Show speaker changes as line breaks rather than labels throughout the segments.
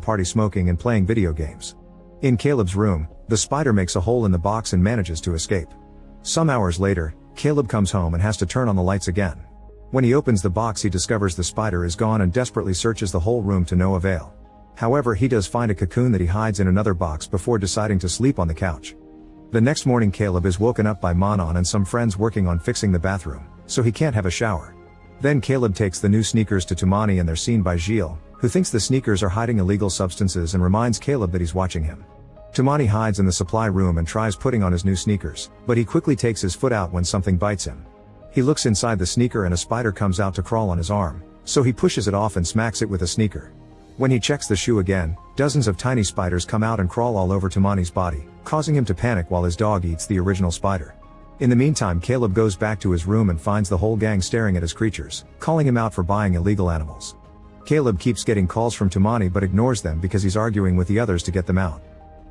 party smoking and playing video games. In Caleb's room, the spider makes a hole in the box and manages to escape. Some hours later, Caleb comes home and has to turn on the lights again. When he opens the box, he discovers the spider is gone and desperately searches the whole room to no avail. However, he does find a cocoon that he hides in another box before deciding to sleep on the couch. The next morning, Caleb is woken up by Manon and some friends working on fixing the bathroom, so he can't have a shower. Then Caleb takes the new sneakers to Toumani and they're seen by Gilles, who thinks the sneakers are hiding illegal substances and reminds Caleb that he's watching him. Toumani hides in the supply room and tries putting on his new sneakers, but he quickly takes his foot out when something bites him. He looks inside the sneaker and a spider comes out to crawl on his arm, so he pushes it off and smacks it with a sneaker. When he checks the shoe again, dozens of tiny spiders come out and crawl all over Toumani's body, causing him to panic while his dog eats the original spider. In the meantime, Caleb goes back to his room and finds the whole gang staring at his creatures, calling him out for buying illegal animals. Caleb keeps getting calls from Toumani but ignores them because he's arguing with the others to get them out.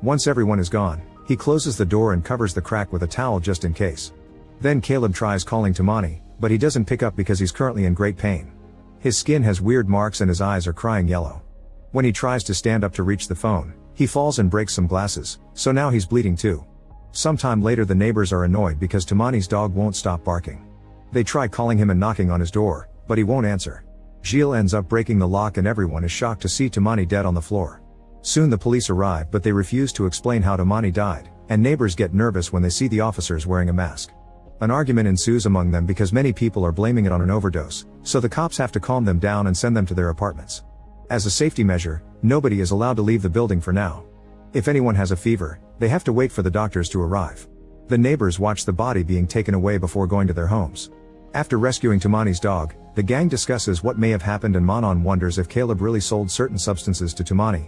Once everyone is gone, he closes the door and covers the crack with a towel just in case. Then Caleb tries calling Toumani, but he doesn't pick up because he's currently in great pain. His skin has weird marks and his eyes are crying yellow. When he tries to stand up to reach the phone, he falls and breaks some glasses, so now he's bleeding too. Sometime later, the neighbors are annoyed because Toumani's dog won't stop barking. They try calling him and knocking on his door, but he won't answer. Gilles ends up breaking the lock and everyone is shocked to see Toumani dead on the floor. Soon the police arrive but they refuse to explain how Toumani died, and neighbors get nervous when they see the officers wearing a mask. An argument ensues among them because many people are blaming it on an overdose, so the cops have to calm them down and send them to their apartments. As a safety measure, nobody is allowed to leave the building for now. If anyone has a fever, they have to wait for the doctors to arrive. The neighbors watch the body being taken away before going to their homes. After rescuing Toumani's dog, the gang discusses what may have happened and Manon wonders if Caleb really sold certain substances to Toumani.